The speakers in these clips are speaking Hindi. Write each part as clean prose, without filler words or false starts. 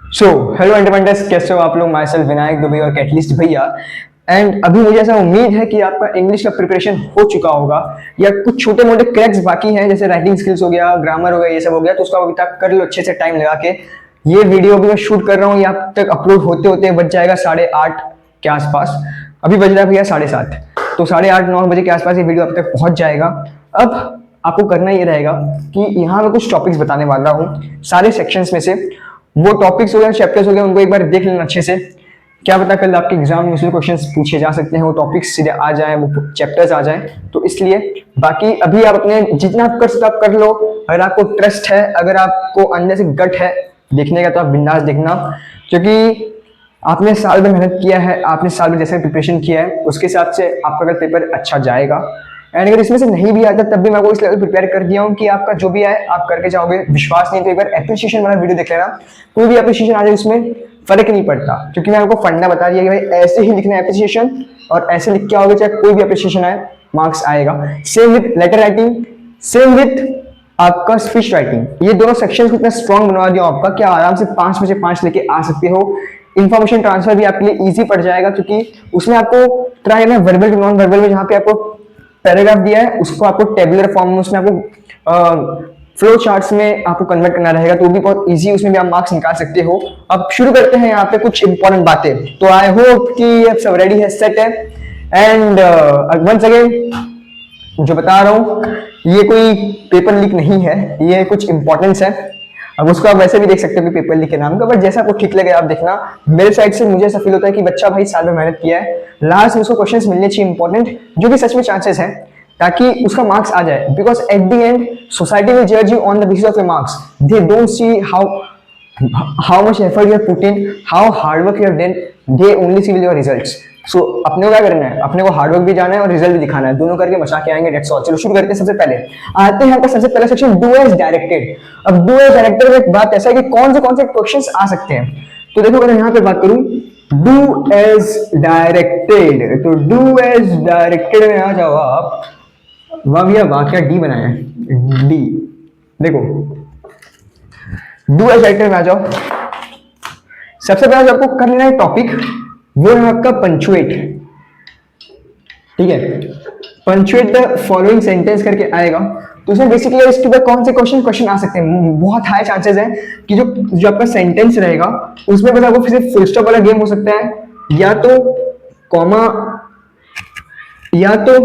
सो हेलो इंडिपेंडेंस, कैसे हो आप लोग। माई सेल्फ विनायक दुबे और कैटलिस्ट भैया। एंड अभी मुझे ऐसा उम्मीद है कि आपका इंग्लिश का प्रिपरेशन हो चुका होगा या कुछ छोटे मोटे क्रैक्स बाकी हैं, जैसे राइटिंग स्किल्स हो गया, ग्रामर हो गया, ये सब हो गया, तो उसका अभी तक कर लो अच्छे से टाइम लगा के। ये वीडियो भी मैं शूट कर रहा हूँ, ये आप तक अपलोड होते होते बच जाएगा 8:30 के आसपास। अभी बज रहा है भैया 7:30, तो 8:30-9 बजे के आसपास ये वीडियो आप तक पहुंच जाएगा। अब आपको करना ये रहेगा कि यहाँ मैं कुछ टॉपिक्स बताने वाला हूँ सारे सेक्शंस में से। वो टॉपिक्स हो गए, चैप्टर्स हो गए, उनको एक बार देख लेना अच्छे से। क्या पता कल आपके एग्जाम में उसमें क्वेश्चंस पूछे जा सकते हैं, वो टॉपिक्स सीधे आ जाए, वो चैप्टर्स आ जाए, तो इसलिए बाकी अभी आप अपने जितना आप कर सकते आप कर लो। अगर आपको ट्रस्ट है, अगर आपको अंदर से गट है देखने का, तो आप बिंदास देखना, क्योंकि आपने साल में मेहनत किया है, आपने साल में जैसे प्रिपरेशन किया है उसके हिसाब से आपका अगर पेपर अच्छा जाएगा। एंड अगर इसमें से नहीं भी आता तब भी मैं आपको इस लेवल प्रिपेयर कर दिया हूँ कि आपका जो भी आए आप करके जाओगे। विश्वास नहीं तो एक बार एप्रिसिएशन वाला वीडियो देख लेना, कोई भी एप्रिसिएशन आ जाए उसमें फर्क नहीं पड़ता, क्योंकि मैं आपको फंडा बता दिया कि भाई ऐसे ही लिखना है एप्रिसिएशन, और ऐसे लिख के आओगे चाहे कोई भी एप्रिसिएशन आए मार्क्स आएगा। Same with letter writing, same with आपका स्पीच राइटिंग, ये दोनों सेक्शन को इतना स्ट्रॉन्ग बनवा दिया आपका कि आराम से 5 में से 5 लेके आ सकते हो। इन्फॉर्मेशन ट्रांसफर भी आपके लिए इजी पड़ जाएगा, क्योंकि उसमें आपको ट्राई करना है वर्बल टू नॉन वर्बल में। जहाँ पे आपको पैराग्राफ दिया है उसको आपको टेबुलर फॉर्म में, उसमें आपको फ्लो चार्ट्स में आपको कन्वर्ट करना रहेगा, तो भी बहुत इजी, उसमें भी आप मार्क्स निकाल सकते हो। अब शुरू करते हैं यहाँ पे कुछ इंपॉर्टेंट बातें। तो आई होप कि अब सब रेडी है, सेट है। एंड वंस अगेन जो बता रहा हूँ ये कोई पेपर लीक नहीं है, ये कुछ इंपॉर्टेंस है। अब उसको आप वैसे भी देख सकते हो कि पेपर लीक के नाम का, बट जैसा आपको ठीक लगे आप देखना। मेरे साइड से मुझे ऐसा फील होता है कि बच्चा भाई साल में मेहनत किया है, लास्ट में उसको क्वेश्चंस मिलने चाहिए इंपॉर्टेंट, जो कि सच में चांसेस है, ताकि उसका मार्क्स आ जाए। Because at the end society will जज you on the basis of your marks, they don't see how much effort you have put in, how hard work you have done, they only see your results. So अपने को क्या करना है, अपने को हार्ड वर्क भी जाना है और रिजल्ट भी दिखाना है, दोनों करके बचा के आएंगे। That's all. चलो शुरू करते हैं। सबसे पहले आते हैं आपका सबसे पहला सेक्शन, डू एज डायरेक्टेड। अब डू एज डायरेक्टेड में एक बात ऐसा है कि कौन से क्वेश्चंस आ सकते हैं। तो देखो अगर यहाँ पे बात करूं डू एज डायरेक्टेड, तो डू एज डायरेक्टेड में आ जाओ आप। वाह भैया वाह, क्या डी बनाया है, डी। देखो डू एज डायरेक्टेड में आ जाओ। सबसे पहले जो आपको कर लेना है टॉपिक, वो है आपका पंचुएट। ठीक है, पंचुएट द फॉलोइंग सेंटेंस करके आएगा। तो उसमें बेसिकली इसके ऊपर कौन से क्वेश्चन आ सकते हैं, बहुत हाई चांसेस है कि जो आपका सेंटेंस रहेगा उसमें बस आपको सिर्फ फुल स्टॉप वाला गेम हो सकता है, या तो कॉमा, या तो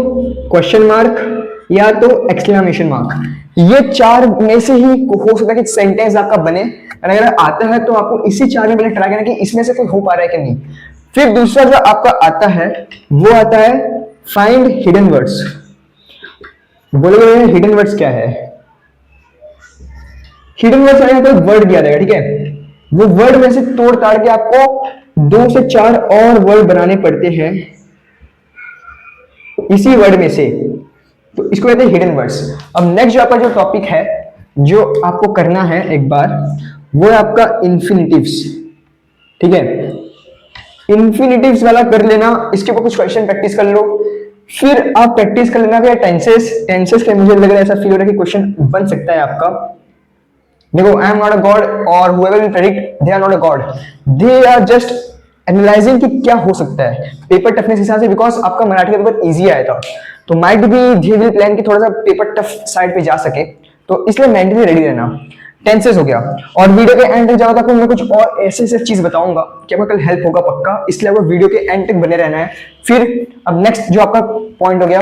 क्वेश्चन मार्क, या तो एक्सक्लेमेशन मार्क। ये चार में से ही हो सकता है कि सेंटेंस आपका बने। और अगर आता है तो आपको इसी चार में पहले ट्राई करना कि इसमें से कोई हो पा रहा है कि नहीं। फिर दूसरा जो आपका आता है वो आता है फाइंड हिडन वर्ड्स। बोलोगे हिडन वर्ड्स क्या है? हिडन वर्ड्स यहाँ पे वर्ड दिया जाएगा, ठीक है, वो वर्ड में से तोड़ ताड़ के आपको 2 से 4 और वर्ड बनाने पड़ते हैं इसी वर्ड में से, तो इसको कहते हैं हिडन वर्ड्स। अब नेक्स्ट जो आपका जो टॉपिक है जो आपको करना है एक बार, वो है आपका इन्फिनिटिव्स। ठीक है, इन्फिनिटिव्स वाला कर लेना, इसके ऊपर कुछ क्वेश्चन प्रैक्टिस कर लो। फिर आप प्रैक्टिस कर लेना टेंसेस। टेंसेस के मुझे लग रहा है, ऐसा फील हो रहा है कि क्वेश्चन बन सकता है आपका। देखो आई एम नॉट अ गॉड और whoever will predict they are not a god, they are just analysing कि क्या हो सकता है पेपर टफनेस हिसाब से। बिकॉज आपका मराठी का पेपर इजी आया था, तो might be they will plan कि थोड़ा सा पेपर टफ साइड पे जा सके, तो इसलिए मेंटली रेडी रहना। टेंसेस हो गया, और वीडियो के एंड तक जाओ तक मैं कुछ और ऐसे चीज बताऊंगा कि आपका कल हेल्प होगा पक्का, इसलिए आपको वीडियो के एंड तक बने रहना है। फिर अब नेक्स्ट जो आपका पॉइंट हो गया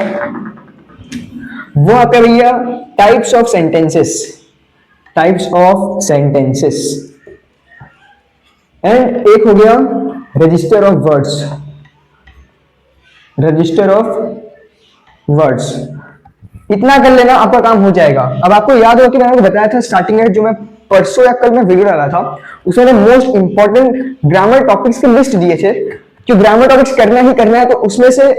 वो आपका भैया types of sentences. Types of sentences and एक हो गया register of words. Register of words, इतना कर लेना आपका काम हो जाएगा। अब आपको याद होगा कि मैंने आपको बताया था स्टार्टिंग में, जो मैं परसों या कल में वीडियो डाला था उसमें मोस्ट इंपॉर्टेंट ग्रामर टॉपिक्स की लिस्ट दिए थे कि ग्रामर टॉपिक्स करना ही करना है। तो उसमें से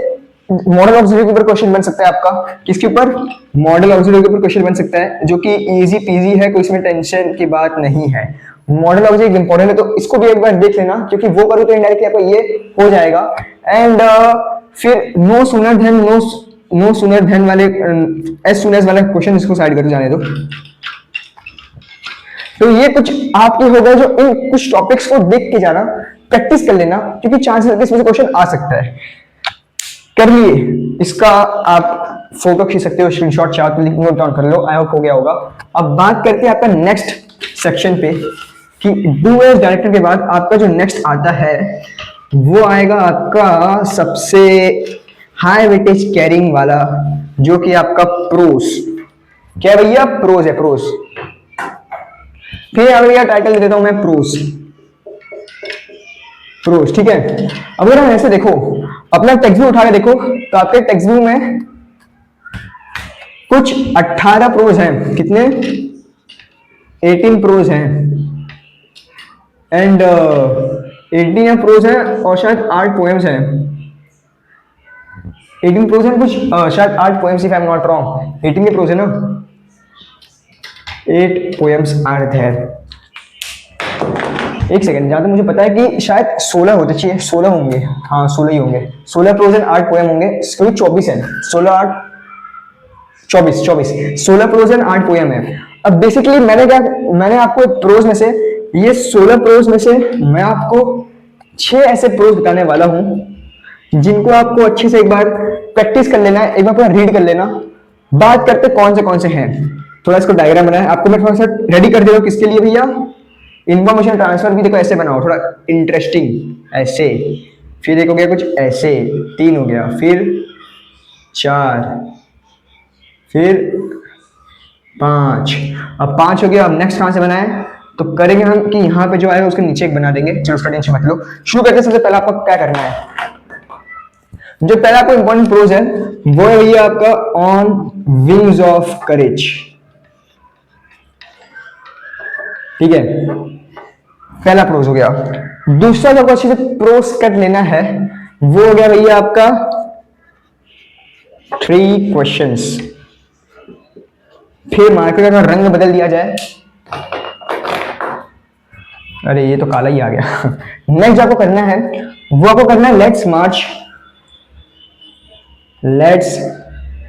मॉडल ऑक्सिलरी के ऊपर क्वेश्चन बन सकता है आपका। किसके ऊपर? मॉडल ऑक्सिलरी के ऊपर क्वेश्चन बन सकता है, जो कि इजी पीजी है, कोई इसमें टेंशन की बात नहीं है। मॉडल ऑक्सिलरी इंपॉर्टेंट है, तो इसको भी एक बार देख लेना, क्योंकि वो करो तो इनडायरेक्टली आपको ये हो जाएगा। एंड फिर नो सूनर देन वाले एज सून एज वाले क्वेश्चन इसको साइड करके जाने दो। तो ये कुछ आपके हो गए जो इन कुछ टॉपिक्स को देख के जाना, प्रैक्टिस कर लेना, क्योंकि चांसेस है कि इसमें से क्वेश्चन आ सकता है। कर लिए इसका आप फोटो खींच सकते हो, स्क्रीनशॉट चाहो तो नोट डाउन कर लो, आई होप हो गया होगा। अब बात करते हैं आपका नेक्स्ट सेक्शन पे कि डू एज डायरेक्टर के बाद आपका जो नेक्स्ट आता है वो आएगा आपका सबसे हाई वेटेज कैरिंग वाला, जो कि आपका प्रोस। क्या भैया? प्रोस है, प्रोस। फिर भैया टाइटल दे देता हूं मैं प्रोस, प्रोस, ठीक है। अगर हम ऐसे देखो, अपना टेक्स्ट बुक उठा के देखो तो आपके टेक्स्ट बुक में कुछ 18 प्रोज हैं। कितने? 18 प्रोज हैं, एंड 18 प्रोज हैं और शायद 8 पोएम्स हैं। 18 प्रोज हैं, कुछ शायद 8 poems, if I am not wrong. 18 के प्रोज है ना, 8 पोएम्स आर देयर। एक सेकंड, जहां तक मुझे पता है कि शायद 16 होते चाहिए, 16 होंगे, हाँ 16 ही होंगे। 16 प्रोज एंड 8 पोएम होंगे, क्योंकि 24 है। 16 8 24 24 16 प्रोज एंड 8 पोएम है। अब बेसिकली मैंने आपको प्रोज में से, ये 16 प्रोज में से मैं आपको 6 ऐसे प्रोज बताने वाला हूं जिनको आपको अच्छे से एक बार प्रैक्टिस कर लेना है, एक बार पूरा रीड कर लेना। बात करते कौन से हैं, थोड़ा इसको डायग्राम बनाए। आपको मैं थोड़ा सा रेडी कर दे रहा हूं, किसके लिए भैया? इन्फॉर्मेशन ट्रांसफर भी देखो ऐसे बनाओ, थोड़ा इंटरेस्टिंग ऐसे। फिर एक हो गया कुछ ऐसे, 3 हो गया, फिर 4, फिर 5। अब 5 हो गया। अब नेक्स्ट कहां से बनाए? तो करेंगे हम कि यहाँ पे जो आएगा उसके नीचे एक बना देंगे। चलो उसका टेंशन मत लो, शुरू करते हैं। सबसे पहले आपको क्या करना है, जो पहला आपको इंपॉर्टेंट प्रोज है वो है भैया आपका ऑन विंग्स ऑफ करेज, ठीक है। पहला प्रोज हो गया। दूसरा जो आपको अच्छे से प्रोज कर लेना है वो हो गया भैया आपका 3 क्वेश्चंस। फिर मार्कर का रंग बदल दिया जाए। अरे ये तो काला ही आ गया। नेक्स्ट आपको करना है वो आपको करना है लेट्स मार्च, लेट्स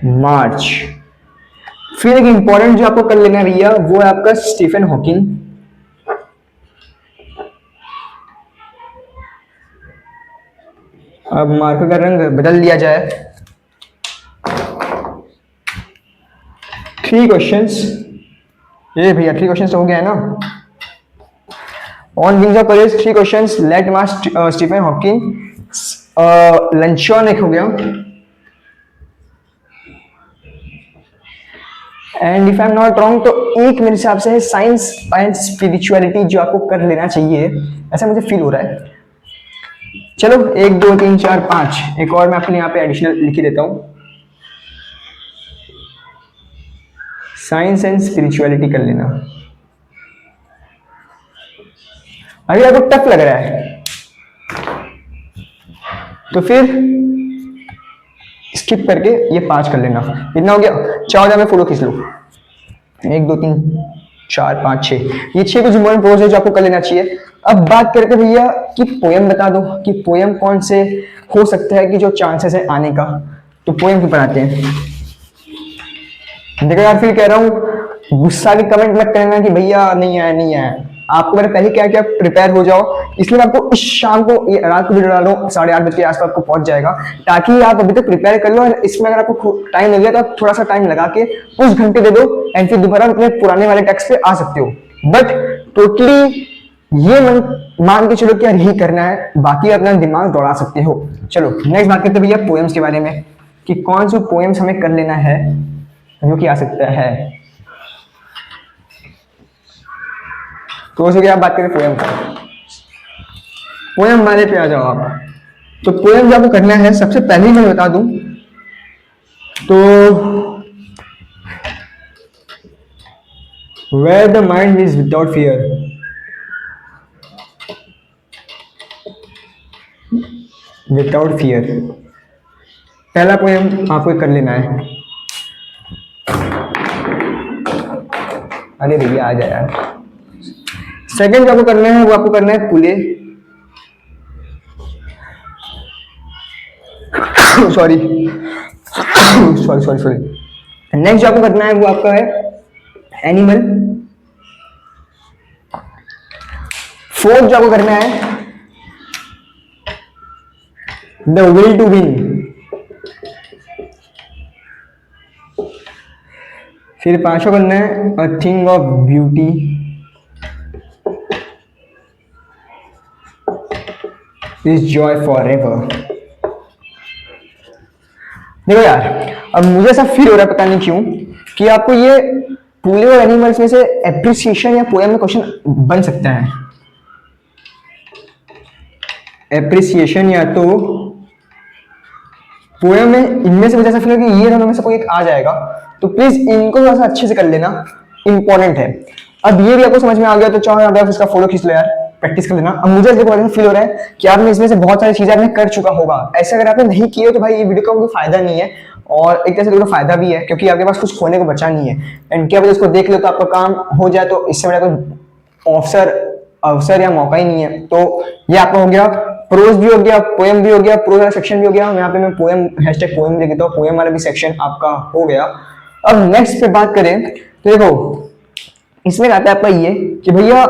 मार्च। फिर एक इंपॉर्टेंट जो आपको कर लेना है भैया वो है आपका स्टीफन हॉकिंग। अब मार्कर का रंग बदल दिया जाए। 3 क्वेश्चंस, ये भैया 3 क्वेश्चंस हो गया है ना। On wings of courage 3 questions, let march Stephen Hawking, luncheon एक हो गया, and if I am not wrong तो एक मेरे हिसाब से है साइंस एंड स्पिरिचुअलिटी, जो आपको कर लेना चाहिए, ऐसा मुझे फील हो रहा है। चलो 1 2 3 4 5 एक और मैं अपने यहाँ पे एडिशनल लिख ही देता हूं, साइंस एंड स्पिरिचुअलिटी कर लेना। अगर आपको टफ लग रहा है तो फिर स्किप करके ये 5 कर लेना। इतना हो गया। चाहो मैं फोटो खींच लूं। 1 2 3 4 5 6, ये 6 कुछ इंपॉर्टेंट प्रोज है जो आपको कर लेना चाहिए। अब बात करते भैया कि पोयम बता दो कि पोयम कौन से हो सकता है कि जो चांसेस है आने का। तो पोयम क्यों बनाते हैं? देखो यार, फिर कह रहा हूँ गुस्सा की कमेंट मत करना कि भैया नहीं आया नहीं आया। आपको मैंने पहले क्या क्या प्रिपेयर हो जाओ, इसलिए मैं आपको इस शाम को रात को वीडियो डाल रहा हूँ, 8:30 बजे के आसपास आपको पहुंच जाएगा, ताकि आप अभी तक प्रिपेयर कर लो। और इसमें अगर आपको टाइम लग गया तो आप थोड़ा सा टाइम लगा के कुछ घंटे दे दो एंड फिर दोबारा अपने पुराने वाले टेक्स्ट पे आ सकते हो। बट टोटली ये मान के चलो कि यार यही करना है, बाकी अपना दिमाग दौड़ा सकते हो। चलो नेक्स्ट बात करते हैं भैया पोएम्स के बारे में कि कौन सा पोएम्स हमें कर लेना है जो कि आ सकता है। तो हो गया, आप बात करें पोएम का। पोएम वाले पे आ जाओ आप। तो पोएम जो आपको करना है, सबसे पहले मैं बता दूं तो where the mind is without fear, without fear पहला पोएम आपको कर लेना है। अरे भैया आ जाए यार। सेकंड जो आपको करना है वो आपको करना है पुले, sorry sorry sorry sorry. Next जो आपको करना है वो आपका है एनिमल, फोर्थ जो आपको करना है द विल टू विन। फिर पांचवा करना है a thing of beauty. Is Joy for ever. देखो यार, अब मुझे ऐसा फील हो रहा है पता नहीं क्यों कि आपको ये पूरे और एनिमल्स में से एप्रिसिएशन या पोएम में क्वेश्चन बन सकता है। एप्रिसिएशन या तो पोएम में, इनमें से मुझे ऐसा फील है कि ये दोनों में से कोई एक आ जाएगा, तो प्लीज इनको थोड़ा सा अच्छे से कर लेना, इंपॉर्टेंट है। अब ये भी आपको समझ में आ गया तो चाहो यहाँ पे आप इसका फोटो खींच लो यार, प्रैक्टिस कर लेना। अब मुझे देखो ऐसा फील हो रहा है कि आपने इसमें से बहुत सारी चीजें आपने कर चुका होगा। ऐसे अगर आपने नहीं किए तो भाई ये वीडियो का कोई फायदा नहीं है, और एक तरह से फायदा भी है क्योंकि आपके पास कुछ खोने को बचा नहीं है। एंड क्या इसको देख लो तो आपका काम हो जाए, तो इससे बड़ा कोई अवसर या मौका ही नहीं है। तो ये आपका हो गया, प्रोज भी हो गया, पोएम भी हो गया, प्रोज वाला सेक्शन भी हो गया। यहाँ पे मैं पोएम हैशटैग पोएम लिख देता हूँ, पोएम वाला भी सेक्शन आपका हो गया। अब नेक्स्ट पे बात करें तो देखो इसमें आता है आपका ये कि भैया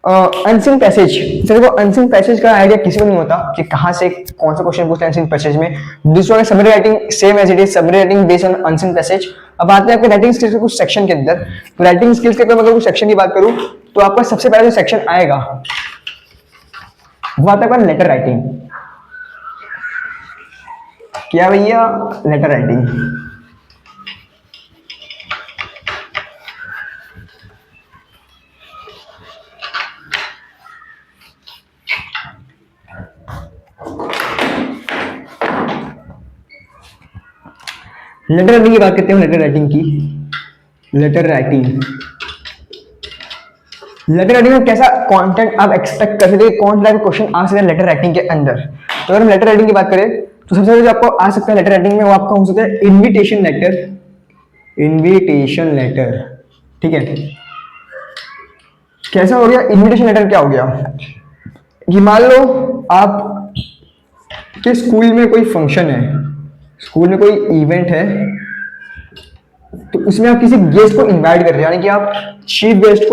अनसिंग पैसेज। देखो अनसिंग पैसेज का आइडिया किसी को नहीं होता कि कहाँ से कौन सा क्वेश्चन पूछता है अनसिंग पैसेज में। दूसरा summary writing same as it is, summary writing based on unseen passage. अब आते हैं आपके राइटिंग स्किल्स के कुछ सेक्शन के अंदर। तो राइटिंग स्किल्स के अगर मैं कुछ सेक्शन की बात करूं तो आपका सबसे पहला जो सेक्शन आएगा वो आता है लेटर राइटिंग। क्या भैया, लेटर राइटिंग। लेटर राइटिंग की बात करते हैं, लेटर राइटिंग की। लेटर राइटिंग में कैसा कंटेंट आप एक्सपेक्ट कर सकते हैं, कौन सा क्वेश्चन आ सकता है लेटर राइटिंग के अंदर। तो अगर हम लेटर राइटिंग की बात करें तो सबसे पहले जो आपको आ सकता है लेटर राइटिंग में वो आपका हो सकता है इनविटेशन लेटर। इनविटेशन लेटर, ठीक है। कैसा हो गया इनविटेशन लेटर? क्या हो गया कि मान लो आप के स्कूल में कोई फंक्शन है, स्कूल में कोई इवेंट है, तो उसमें आप किसी गेस्ट को इनवाइट कर रहे हो, यानी कि आप चीफ गेस्ट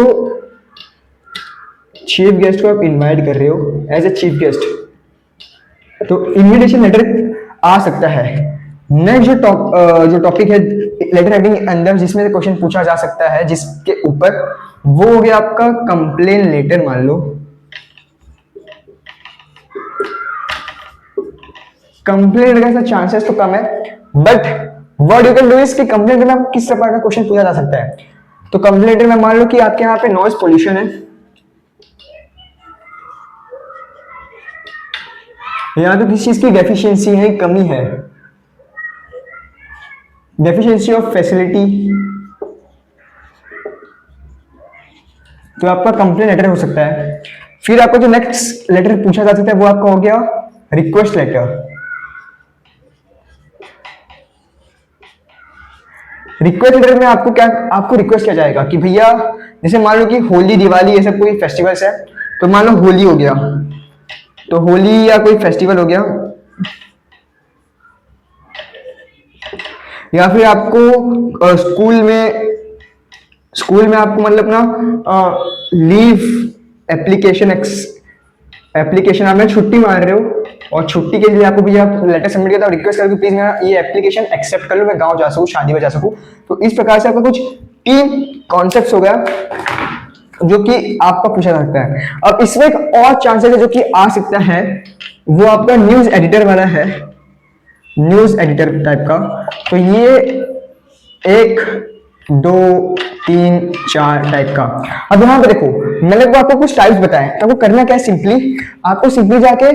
को आप इनवाइट कर रहे हो एज ए चीफ गेस्ट। तो इनविटेशन लेटर आ सकता है। नेक्स्ट जो टॉपिक है लेटर राइटिंग के अंदर जिसमें क्वेश्चन पूछा जा सकता है जिसके ऊपर, वो हो गया आपका कंप्लेन लेटर। मान लो कंप्लेन का चांसेस तो कम है, but what you can do is कि कंप्लेन में किस प्रकार का क्वेश्चन पूछा जा सकता है। तो कंप्लेन में मान लो कि आपके यहाँ पे नॉइज पोल्यूशन है, या तो किसी चीज की डेफिशिएंसी है, कमी है, डेफिशिएंसी ऑफ फैसिलिटी, तो आपका कंप्लेन लेटर हो सकता है। फिर आपको जो नेक्स्ट लेटर पूछा जा सकता है वो आपका हो गया रिक्वेस्ट लेटर। रिक्वेस्ट लेटर में आपको रिक्वेस्ट किया जाएगा कि भैया, जैसे मान लो कि होली, दिवाली, ये सब कोई फेस्टिवल्स है, तो मान लो होली हो गया, तो होली या कोई फेस्टिवल हो गया, या फिर आपको स्कूल में आपको मतलब ना लीव एप्लीकेशन आपने छुट्टी मार रहे हो, और छुट्टी के लिए आपको भैया लेटर सबमिट किया था, रिक्वेस्ट करके प्लीज मेरा ये एप्लीकेशन एक्सेप्ट कर लो, मैं गांव जा सकूं, शादी में जा सकूं। तो इस प्रकार से आपका कुछ तीन कॉन्सेप्ट्स हो गया जो कि आपका पूछा जा सकता है। अब इसमें एक और चांसेस है जो कि आ सकता है, वो आपका न्यूज एडिटर वाला है, न्यूज एडिटर टाइप का। तो ये 1 2 3 4 टाइप का। अब यहां पे देखो, मैंने तो आपको कुछ टाइप्स बताए, तो आपको करना क्या है, आपको सिंपली जाके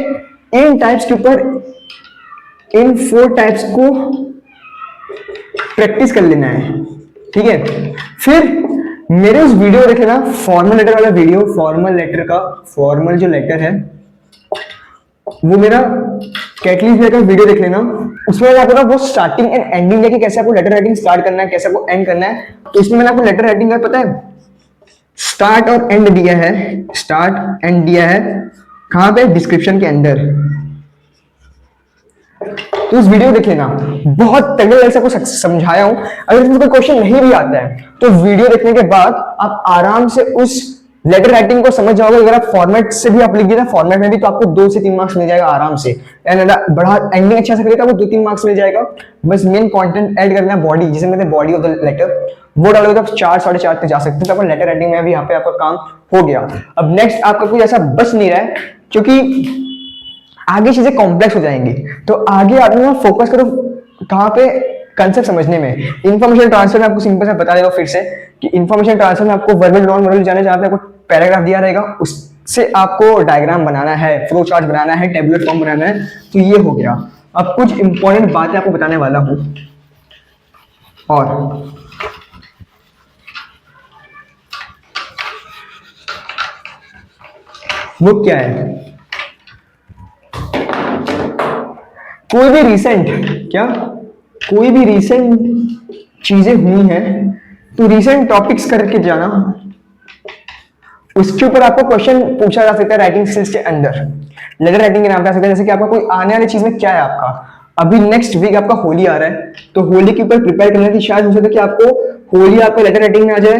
इन टाइप्स के ऊपर, इन 4 टाइप्स को प्रैक्टिस कर लेना है, ठीक है। फिर मेरे उस वीडियो देख लेना, फॉर्मल लेटर वाला वीडियो, फॉर्मल लेटर का, फॉर्मल जो लेटर है वो मेरा कैटलिस्ट का वीडियो देख लेना। उसमें मैंने आपको वो स्टार्टिंग एंड एंडिंग है कि कैसे आपको लेटर राइटिंग स्टार्ट करना है, कैसे आपको एंड करना है। तो इसमें मैंने आपको लेटर राइटिंग का पता है स्टार्ट और एंड दिया है, स्टार्ट एंड दिया है कहां पे, डिस्क्रिप्शन के अंदर। तो इस वीडियो देख लेना, बहुत तगड़े से कुछ समझाया हूं। अगर इसमें कोई क्वेश्चन नहीं भी आता है तो वीडियो देखने के बाद आप आराम से उस लेटर राइटिंग को समझ जाओगे, अगर आप फॉर्मेट से भी आप लिख दिए ना फॉर्मेट में भी, तो आपको 2 से 3 मार्क्स मिल जाएगा आराम से। एंड बड़ा एंडिंग अच्छा से करेगा वो 2-3 मार्क्स मिल जाएगा। बस मेन कंटेंट ऐड करना है, बॉडी जिसे कहते हैं बॉडी ऑफ द लेटर, वो डालोगे तो आप 4-4.5 तक जा सकते हैं। तो आपका लेटर राइटिंग में भी यहाँ पे आपका काम हो गया। अब नेक्स्ट आपका कुछ ऐसा बच नहीं रहा है, क्योंकि आगे चीजें कॉम्प्लेक्स हो जाएंगी। तो आगे आप ना फोकस करो कहाँ पे, कंसेप्ट समझने में। इन्फॉर्मेशन ट्रांसफर में आपको सिंपल से बता दे रहा हूँ फिर से कि इन्फॉर्मेशन ट्रांसफर में आपको वर्बल नॉन वर्बल जाना, जहाँ पे आपको पैराग्राफ दिया रहेगा उससे आपको डायग्राम बनाना है, फ्लो चार्ट बनाना है, टेबुलर फॉर्म बनाना है। तो ये हो गया। अब कुछ इंपॉर्टेंट बातें आपको बताने वाला हूँ। और वो क्या है, कोई भी रिसेंट चीजें हुई हैं तो रिसेंट टॉपिक्स करके जाना, उसके ऊपर आपको क्वेश्चन पूछा जा सकता है राइटिंग स्किल्स के अंदर। लेटर राइटिंग के नाम पे आ सकता है, जैसे कि आपका कोई आने वाली चीज में क्या है आपका, अभी नेक्स्ट वीक आपका होली आ रहा है, तो होली के ऊपर प्रिपेयर करने की शायद हो सकता है कि आपको होली आपको लेटर राइटिंग में आ जाए,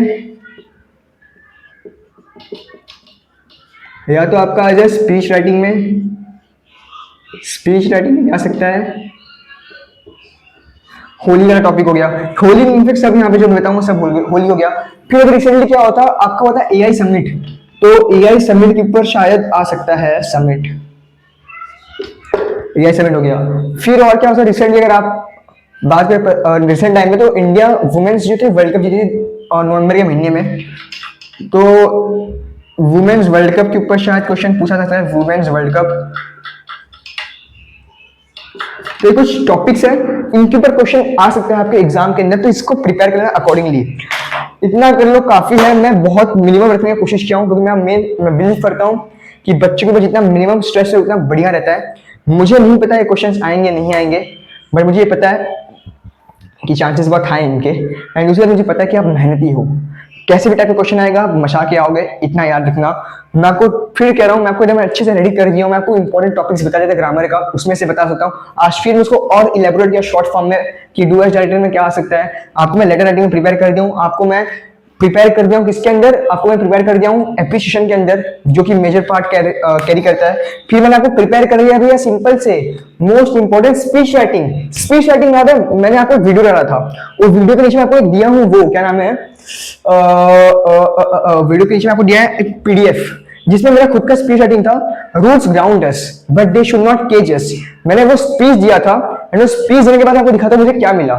या तो आपका आ जाए स्पीच राइटिंग में, स्पीच राइटिंग में आ सकता है। होली का टॉपिक हो गया, होली इनफेक्ट सब यहाँ पे जो बताऊंगा सब होली हो गया। फिर अगर रिसेंटली क्या होता है आपका होता है एआई समिट, तो एआई समिट के ऊपर शायद आ सकता है समिट, एआई समिट हो गया। फिर और क्या होता है रिसेंटली, अगर आप बात करें रिसेंट टाइम में, तो इंडिया वुमेन्स जो थे वर्ल्ड कप जीती थी नवंबर के महीने में, तो वुमेन्स वर्ल्ड कप के ऊपर शायद क्वेश्चन पूछा जाता है, वुमेन्स वर्ल्ड कप। तो कुछ टॉपिक्स है, इनके ऊपर क्वेश्चन आ सकते हैं आपके एग्जाम के अंदर, तो इसको प्रिपेयर करना अकॉर्डिंगली। इतना कर लो काफी है। मैं बहुत मिनिमम रखने की कोशिश किया हूँ, क्योंकि मैं बिलीव करता हूँ कि बच्चे के ऊपर जितना मिनिमम स्ट्रेस है उतना बढ़िया रहता है। मुझे नहीं पता ये क्वेश्चन आएंगे नहीं आएंगे, बट मुझे ये पता है कि चांसेस बहुत हाई इनके। एंड दूसरा मुझे पता है कि आप मेहनती हो, कैसे भी टाइप का क्वेश्चन आएगा आप मशा के आओगे, इतना याद रखना। मैं आपको फिर कह रहा हूँ, मैं आपको एकदम अच्छे से रेडी कर दिया हूँ, मैं आपको इंपॉर्टेंट टॉपिक्स बता देता ग्रामर का, उसमें से बता सकता हूँ। आज फिर उसको और इलेबोरेट किया शॉर्ट फॉर्म में कि डू एस राइटिंग में क्या आ सकता है। आपको मैं लेटर राइटिंग में प्रिपेयर कर दिया हूँ, आपको मैं प्रिपेयर कर दिया हूँ किसके अंदर, आपको मैं प्रिपेयर कर दिया हूँ एप्रिसिएशन के अंदर, जो कि मेजर पार्ट कैरी करता है। फिर मैंने आपको प्रिपेयर कर दिया भैया सिंपल से most important speech writing. Speech writing याद है, मैंने आपको वीडियो डाला था, वो वीडियो के नीचे मैं आपको दिया हूँ, वो क्या नाम है, वीडियो के नीचे मैं आपको दिया है एक पीडीएफ, जिसमें मेरा खुद का स्पीच राइटिंग था, rules ground us but they should not cage us. मैंने वो स्पीच दिया था, एंड वो स्पीच देने के बाद आपको दिखा था मुझे क्या मिला,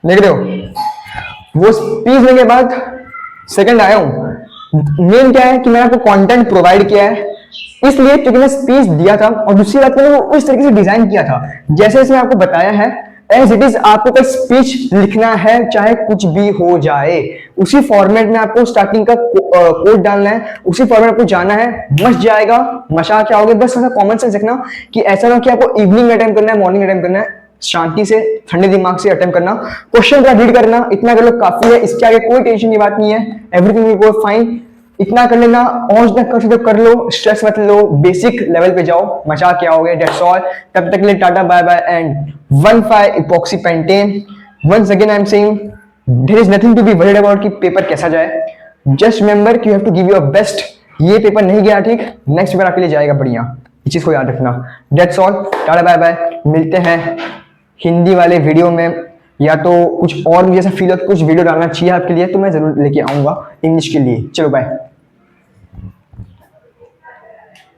देख रहे हो। वो स्पीच देने के बाद सेकंड आया हूं। मेन क्या है कि मैंने आपको कंटेंट प्रोवाइड किया है, इसलिए क्योंकि मैं स्पीच दिया था, और दूसरी बात मैंने वो उस तरीके से डिजाइन किया था जैसे इसमें आपको बताया है एज इट इज। आपको कोई स्पीच लिखना है चाहे कुछ भी हो जाए, उसी फॉर्मेट में आपको स्टार्टिंग का कोड डालना है, उसी फॉर्मेट में आपको जाना है, मच जाएगा, मशा क्या होगे। बस ऐसा कॉमन सेंस रखना कि ऐसा ना कि आपको इवनिंग में अटेम्प्ट करना है, मॉर्निंग अटेम्प्ट करना है, शांति से ठंडे दिमाग से अटेम्प्ट करना, क्वेश्चन का रीड करना, इतना कर लो काफी है। इसके आगे कोई टेंशन की बात नहीं है, एवरीथिंग विल गो फाइन। इतना कर लेना, और जितना कर सकते हो कर लो, स्ट्रेस मत लो, बेसिक लेवल पे जाओ, मचा के आओगे, दैट्स ऑल। तब तक के लिए tata bye bye and 1,5 epoxy pentane। Once again I am saying there is nothing to be worried about कि पेपर कैसा जाए, जस्ट रिमेंबर कि you have to give your best. ये पेपर नहीं गया ठीक, नेक्स्ट पेपर आपके लिए जाएगा बढ़िया, इस चीज को याद रखना। That's all, tata bye bye, मिलते हैं हिंदी वाले वीडियो में, या तो कुछ और मुझे ऐसा फील हो कि कुछ वीडियो डालना चाहिए आपके लिए, तो मैं जरूर लेके आऊंगा इंग्लिश के लिए। चलो बाय।